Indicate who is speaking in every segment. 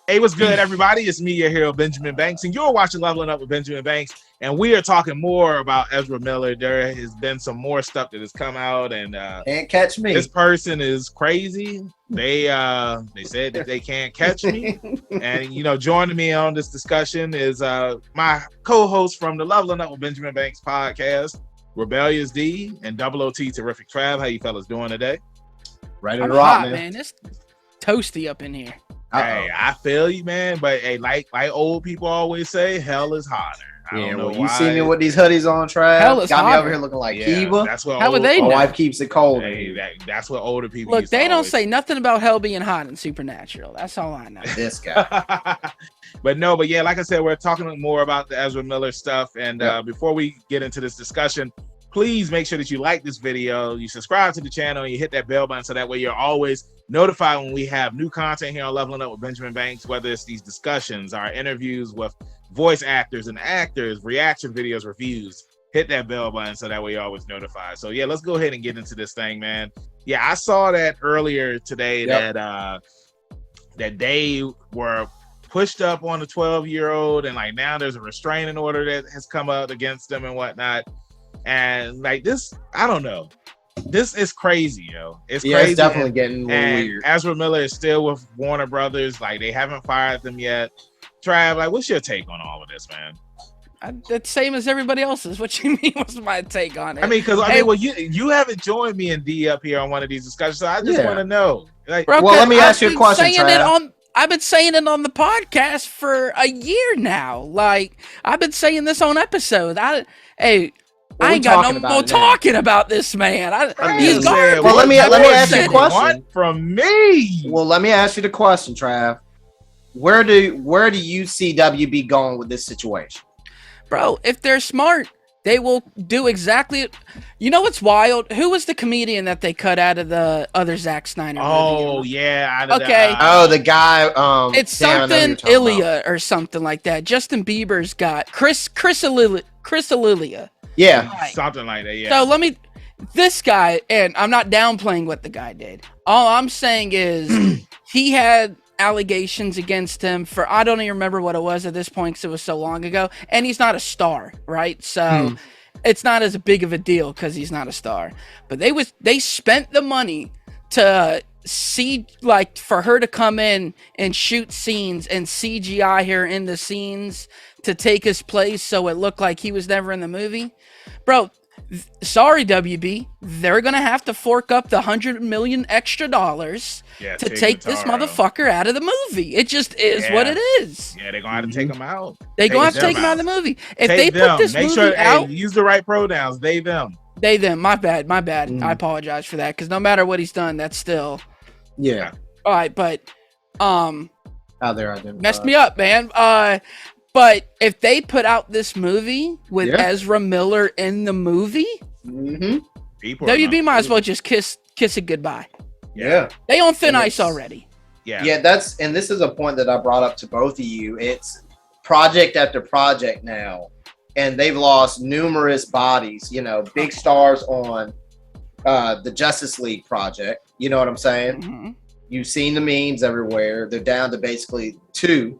Speaker 1: Hey, what's good, everybody? It's me, your hero, Benjamin Banks, and you're watching Leveling Up with Benjamin Banks, and we are talking more about Ezra Miller. There has been some more stuff that has come out, and
Speaker 2: can't catch me.
Speaker 1: This person is crazy. They said that they can't catch me, and joining me on this discussion is my co-host from the Leveling Up with Benjamin Banks podcast, Rebellious D, and Double OT Terrific Trav. How you fellas doing today?
Speaker 3: Right in the rock,
Speaker 4: hot, man. It's toasty up in here.
Speaker 1: Hey, I feel you, man. But hey, like old people always say, hell is hotter. I don't know
Speaker 2: you
Speaker 1: why.
Speaker 2: see me with these hoodies on, Trav.
Speaker 4: Hell is
Speaker 2: got
Speaker 4: hotter.
Speaker 2: me over here looking like Kiva.
Speaker 1: That's what
Speaker 4: How would they
Speaker 2: My
Speaker 4: know?
Speaker 2: wife keeps it cold.
Speaker 1: Hey, that's what older people
Speaker 4: Look,
Speaker 1: used to
Speaker 4: they don't
Speaker 1: always
Speaker 4: say nothing about hell being hot in Supernatural. That's all I know.
Speaker 2: This guy.
Speaker 1: But yeah, like I said, we're talking more about the Ezra Miller stuff. And before we get into this discussion, please make sure that you like this video, you subscribe to the channel, and you hit that bell button so that way you're always notified when we have new content here on Leveling Up with Benjamin Banks, whether it's these discussions, our interviews with voice actors and actors, reaction videos, reviews. Hit that bell button so that way you're always notified. So yeah, let's go ahead and get into this thing, man. Yeah, I saw that earlier today that they were pushed up on a 12-year-old, and like now there's a restraining order that has come out against them and whatnot. And like this, I don't know. This is crazy, yo. It's crazy.
Speaker 2: It's definitely getting weird.
Speaker 1: Ezra Miller is still with Warner Brothers. Like they haven't fired them yet. Trav, like, what's your take on all of this, man?
Speaker 4: The same as everybody else's. What you mean? What's my take on it?
Speaker 1: I mean, because you haven't joined me and D up here on one of these discussions, so I just want to know. Like,
Speaker 4: Bro,
Speaker 2: well, let me ask you a question, Trav.
Speaker 4: I've been saying it on the podcast for a year now. Like I've been saying this on episodes. I ain't got no more talking about this man. He's garbage.
Speaker 2: Well, let me ask you a question.
Speaker 1: Want from me.
Speaker 2: Well, let me ask you the question, Trav. Where do you see WB going with this situation?
Speaker 4: Bro, if they're smart, they will do exactly. You know what's wild? Who was the comedian that they cut out of the other Zack Snyder movie?
Speaker 1: Oh yeah.
Speaker 2: The guy.
Speaker 4: It's something Ilya or something like that. Justin Bieber's got Chris Ilya.
Speaker 2: Yeah,
Speaker 4: right.
Speaker 1: Something like that. Yeah.
Speaker 4: So this guy, and I'm not downplaying what the guy did. All I'm saying is he had allegations against him for, I don't even remember what it was at this point because it was so long ago, and he's not a star, right? So it's not as big of a deal because he's not a star. But they spent the money to see, like, for her to come in and shoot scenes and CGI her in the scenes to take his place so it looked like he was never in the movie. Bro, sorry, WB, they're gonna have to fork up the $100 million extra to take this motherfucker out of the movie. It just is what it is.
Speaker 1: Yeah, they're gonna have to take him out.
Speaker 4: They're gonna have to take him out of the movie. If
Speaker 1: they
Speaker 4: put this movie out,
Speaker 1: use the right pronouns. They, them.
Speaker 4: They, them. My bad. I apologize for that because no matter what he's done, that's still.
Speaker 2: Yeah.
Speaker 4: All right, but
Speaker 2: how they're identified.
Speaker 4: Messed me up, man. But if they put out this movie with Ezra Miller in the movie, WB might as well just kiss it goodbye.
Speaker 2: Yeah.
Speaker 4: They on thin ice already.
Speaker 2: Yeah, and this is a point that I brought up to both of you. It's project after project now, and they've lost numerous bodies, big stars on the Justice League project. You know what I'm saying?
Speaker 4: Mm-hmm.
Speaker 2: You've seen the memes everywhere. They're down to basically 2.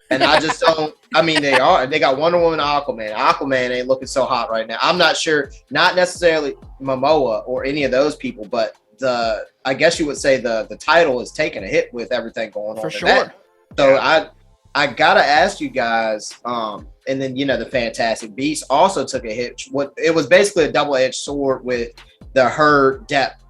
Speaker 2: And I just don't. I mean, they got Wonder Woman and Aquaman. Aquaman ain't looking so hot right now. I'm not sure, not necessarily Momoa or any of those people, but I guess you would say the title is taking a hit with everything going on.
Speaker 4: For sure.
Speaker 2: So I gotta ask you guys, and then the Fantastic Beasts also took a hit. It was basically a double-edged sword with the her depth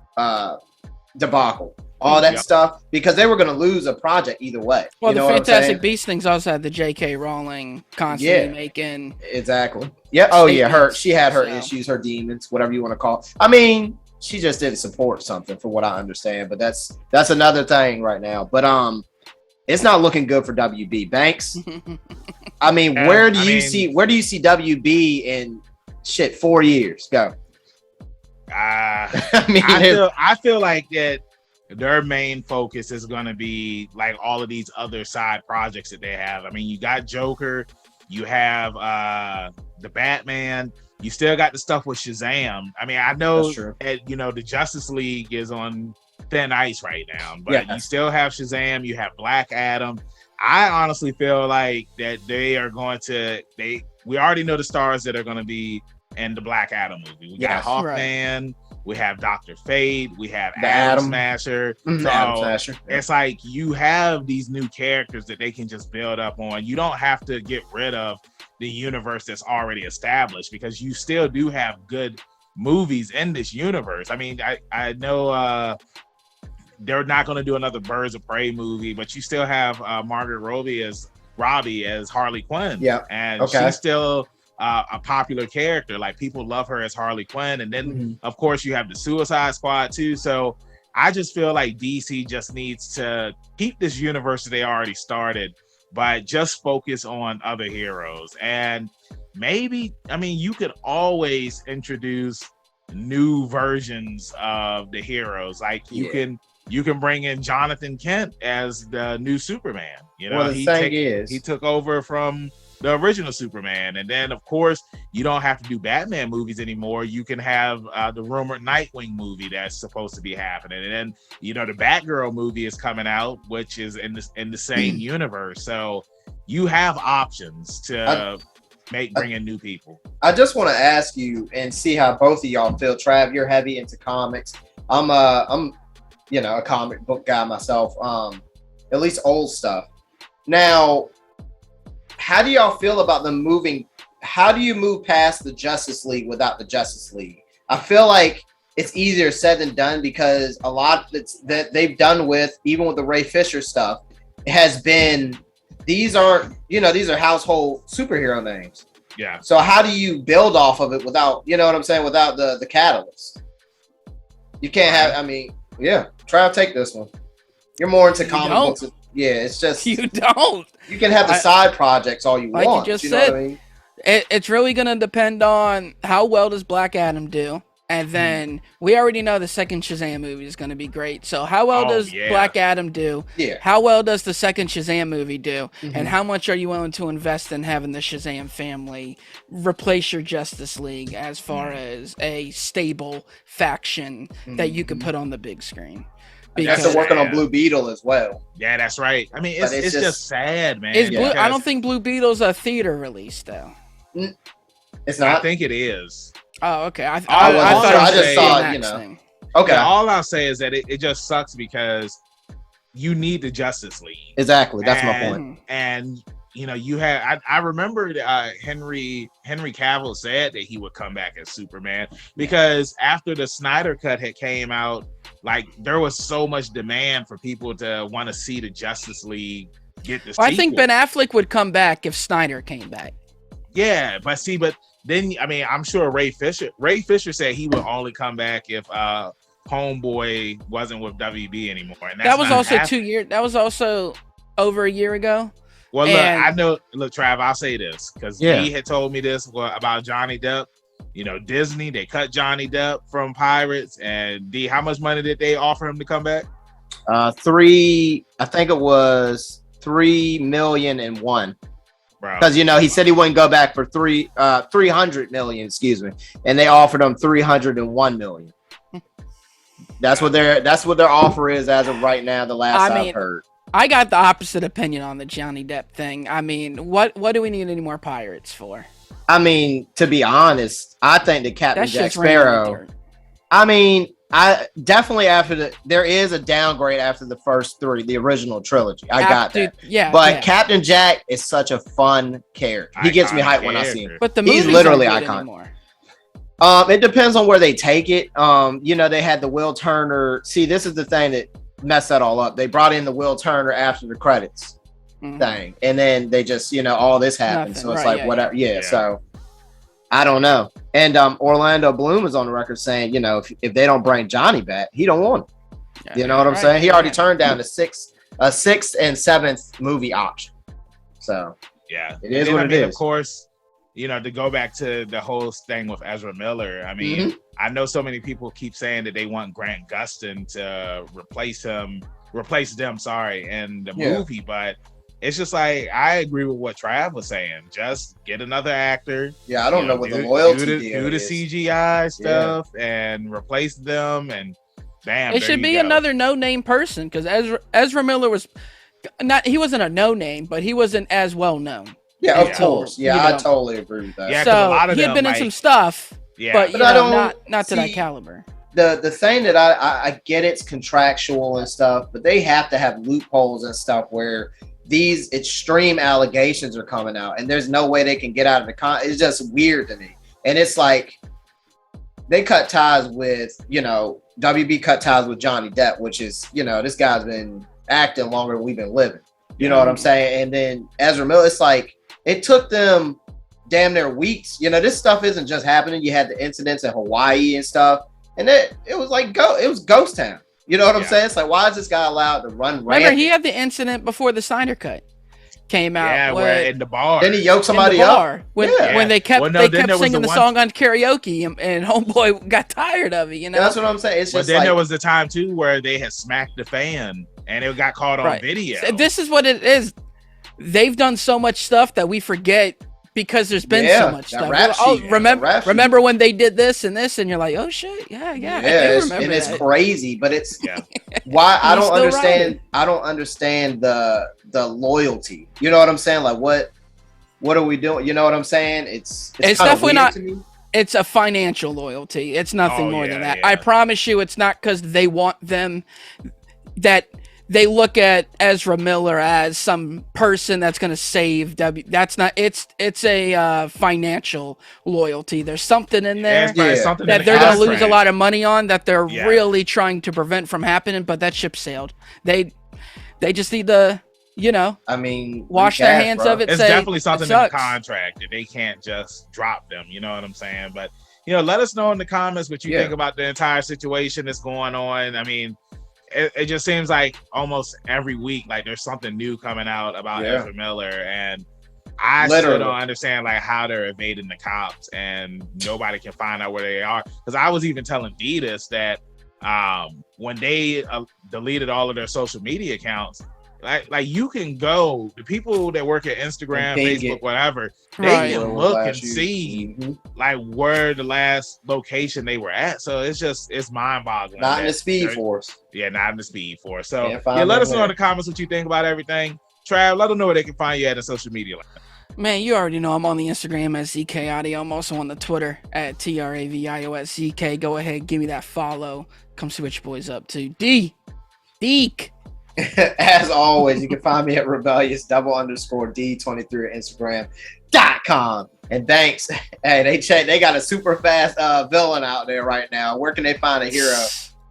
Speaker 2: debacle. All that stuff, because they were going to lose a project either way.
Speaker 4: Well, the Fantastic Beast things also had the J.K. Rowling constantly making.
Speaker 2: Exactly. Yeah. Oh, yeah. She had her issues, her demons, whatever you want to call it. I mean, she just didn't support something, from what I understand. But that's another thing right now. But it's not looking good for WB Banks. I mean, where do you see WB in 4 years? Go.
Speaker 1: I feel like that. Their main focus is going to be like all of these other side projects that they have. I mean, you got Joker, you have the Batman, you still got the stuff with Shazam. I mean, I know that, the Justice League is on thin ice right now, but you still have Shazam, you have Black Adam, I honestly feel like that they are going to we already know the stars that are going to be in the Black Adam movie. We got Hawkman, we have Dr. Fate, we have Atom Smasher. So
Speaker 2: Atom Smasher.
Speaker 1: It's like you have these new characters that they can just build up on. You don't have to get rid of the universe that's already established because you still do have good movies in this universe. I mean, I know they're not going to do another Birds of Prey movie, but you still have Margaret Robbie as Harley Quinn.
Speaker 2: Yeah.
Speaker 1: And she's still a popular character. Like, people love her as Harley Quinn. And then, of course, you have the Suicide Squad, too. So I just feel like DC just needs to keep this universe that they already started, but just focus on other heroes. And maybe, I mean, you could always introduce new versions of the heroes. Like, you can bring in Jonathan Kent as the new Superman. You know, he took over from the original Superman. And then, of course, you don't have to do Batman movies anymore. You can have the rumored Nightwing movie that's supposed to be happening. And then, you know, the Batgirl movie is coming out, which is in the same universe. So you have options to bring in new people.
Speaker 2: I just want to ask you and see how both of y'all feel. Trav, you're heavy into comics. I'm you know, a comic book guy myself, at least old stuff. Now, how do y'all feel about them moving? How do you move past the Justice League without the Justice League? I feel like it's easier said than done because a lot that they've done with, even with the Ray Fisher stuff, has been, these are household superhero names.
Speaker 1: Yeah.
Speaker 2: So how do you build off of it without, you know what I'm saying, without the catalyst? You can't have, I mean, yeah, try to take this one. You're more into comic books. Yeah, it's just
Speaker 4: you don't.
Speaker 2: You can have the side projects all you want.
Speaker 4: You just
Speaker 2: you
Speaker 4: said,
Speaker 2: know what I mean?
Speaker 4: It's really going to depend on how well does Black Adam do, and then we already know the second Shazam movie is going to be great. So how well does Black Adam do?
Speaker 2: Yeah.
Speaker 4: How well does the second Shazam movie do? And how much are you willing to invest in having the Shazam family replace your Justice League as far as a stable faction that you could put on the big screen?
Speaker 2: Because they're working on Blue Beetle as well.
Speaker 1: Yeah, that's right. I mean, it's just sad, man.
Speaker 4: I don't think Blue Beetle's a theater release, though.
Speaker 2: It's not?
Speaker 1: I think it is.
Speaker 4: Oh, okay. I
Speaker 2: just saw it, you know.
Speaker 4: Thing.
Speaker 2: Okay.
Speaker 1: Yeah, all I'll say is that it just sucks because you need the Justice League.
Speaker 2: Exactly. That's my point.
Speaker 1: And, you know, you had, I remember Henry Cavill said that he would come back as Superman because after the Snyder Cut had came out, like, there was so much demand for people to want to see the Justice League get this.
Speaker 4: I think Ben Affleck would come back if Snyder came back.
Speaker 1: Yeah, but then, I mean, I'm sure Ray Fisher said he would only come back if Homeboy wasn't with WB anymore. And
Speaker 4: that was also 2 years. That was also over a year ago.
Speaker 1: Well, look, Trav, I'll say this because he had told me this about Johnny Depp. You know, Disney, they cut Johnny Depp from Pirates, and how much money did they offer him to come back?
Speaker 2: I think it was $3 million and one. Because, you know, he said he wouldn't go back for 300 million, excuse me, and they offered him 301 million. That's what their offer is as of right now. The last I've heard.
Speaker 4: I got the opposite opinion on the Johnny Depp thing. I mean, what do we need any more pirates for? I
Speaker 2: mean, to be honest, I think that Captain Jack Sparrow. I mean, I definitely there is a downgrade after the first three, the original trilogy. I got that.
Speaker 4: Yeah.
Speaker 2: But Captain Jack is such a fun character. He gets me hyped when I see him.
Speaker 4: But
Speaker 2: he's literally iconic. It depends on where they take it. You know, they had the Will Turner. See, this is the thing that messed that all up. They brought in the Will Turner after the credits thing, and then they just, you know, all this happened. So it's whatever. Yeah. So I don't know. And Orlando Bloom is on the record saying, you know, if they don't bring Johnny back, he don't want him. Yeah, you know what I'm saying? He already turned down a sixth and seventh movie option. So it is what it is.
Speaker 1: Of course, you know, to go back to the whole thing with Ezra Miller, I mean, I know so many people keep saying that they want Grant Gustin to replace them, in the movie, but it's just like, I agree with what Trav was saying. Just get another actor.
Speaker 2: Yeah, I don't know what the loyalty
Speaker 1: do the CGI stuff and replace them, and bam,
Speaker 4: it should be another no-name person, because Ezra Miller was he wasn't a no name, but he wasn't as well known.
Speaker 2: Yeah, of course. Yeah, I totally agree with that.
Speaker 1: Yeah,
Speaker 4: so
Speaker 1: a lot of
Speaker 4: he had
Speaker 1: them,
Speaker 4: been in some stuff, but
Speaker 2: I don't
Speaker 4: not to that caliber.
Speaker 2: The thing that I get, it's contractual and stuff, but they have to have loopholes and stuff where these extreme allegations are coming out, and there's no way they can get out of the it's just weird to me. And it's like they cut ties with, WB cut ties with Johnny Depp, which is, this guy's been acting longer than we've been living. You know what I'm saying? And then Ezra Miller, it's like it took them damn near weeks. This stuff isn't just happening. You had the incidents in Hawaii and stuff. And it was like it was ghost town. You know what I'm saying? It's like, why is this guy allowed to run rampant?
Speaker 4: Remember, he had the incident before the Snyder Cut came out.
Speaker 1: Yeah, where in the bar.
Speaker 2: Then he yoked somebody up.
Speaker 4: When they kept singing the song on karaoke, and homeboy got tired of it.
Speaker 2: That's what I'm saying. It's just
Speaker 1: then there was the time too where they had smacked the fan and it got caught on video.
Speaker 4: This is what it is. They've done so much stuff that we forget. Because there's been so much stuff. Remember when they did this, and you're like, oh shit, yeah.
Speaker 2: And it's crazy, but it's why I don't understand. I don't understand the loyalty. You know what I'm saying? Like, what are we doing? You know what I'm saying? It's
Speaker 4: definitely not. It's a financial loyalty. It's nothing more than that. I promise you, it's not because they want them that. They look at Ezra Miller as some person that's going to save W. That's not. It's a financial loyalty. There's something in there that they're going to lose a lot of money on. That they're really trying to prevent from happening. But that ship sailed. They just need to, wash their hands of it.
Speaker 1: It's definitely something in the contract that they can't just drop them. You know what I'm saying? But let us know in the comments what you think about the entire situation that's going on. I mean. It just seems like almost every week, like there's something new coming out about Ezra Miller, and I still don't understand like how they're evading the cops and nobody can find out where they are. Because I was even telling Deedus that when they deleted all of their social media accounts, like you can go, the people that work at Instagram, Facebook, whatever, they can look and see like where the last location they were at. So it's mind boggling.
Speaker 2: Not in the Speed Force.
Speaker 1: Yeah, not in the Speed Force. So let us know in the comments what you think about everything. Trav, let them know where they can find you at the social media.
Speaker 4: Man, you already know I'm on the Instagram at ZK Audio. I'm also on the Twitter at TRAVIOSZK. Go ahead, give me that follow. Come see what your boy's up to. Deek.
Speaker 2: As always, you can find me at rebellious_D23 at Instagram.com. And thanks. Hey, they got a super fast villain out there right now. Where can they find a hero?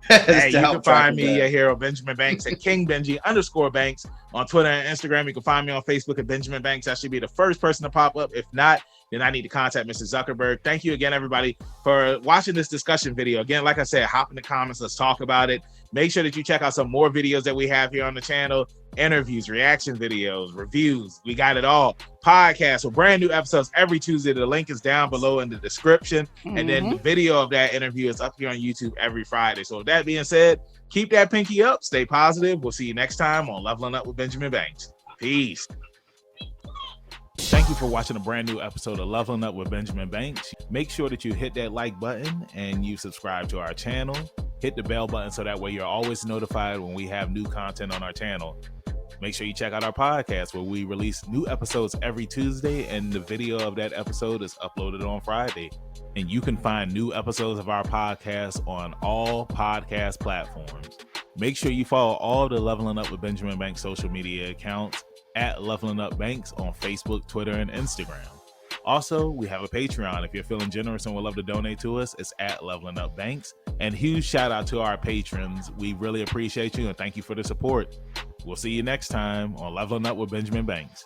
Speaker 1: Hey, you can find me a hero, Benjamin Banks, at KingBenji_Banks on Twitter and Instagram. You can find me on Facebook at Benjamin Banks. I should be the first person to pop up. If not, then I need to contact Mr. Zuckerberg. Thank you again, everybody, for watching this discussion video. Again, like I said, hop in the comments. Let's talk about it. Make sure that you check out some more videos that we have here on the channel. Interviews, reaction videos, reviews. We got it all. Podcasts with brand new episodes every Tuesday. The link is down below in the description. And then the video of that interview is up here on YouTube every Friday. So with that being said, keep that pinky up. Stay positive. We'll see you next time on Leveling Up with Benjamin Banks. Peace. Thank you for watching a brand new episode of Leveling Up with Benjamin Banks. Make sure that you hit that like button and you subscribe to our channel. Hit the bell button so that way you're always notified when we have new content on our channel. Make sure you check out our podcast where we release new episodes every Tuesday and the video of that episode is uploaded on Friday. And you can find new episodes of our podcast on all podcast platforms. Make sure you follow all the Leveling Up with Benjamin Banks social media accounts at Leveling Up Banks on Facebook, Twitter, and Instagram. Also, we have a Patreon. If you're feeling generous and would love to donate to us, it's at Leveling Up Banks. And huge shout out to our patrons. We really appreciate you and thank you for the support. We'll see you next time on Leveling Up with Benjamin Banks.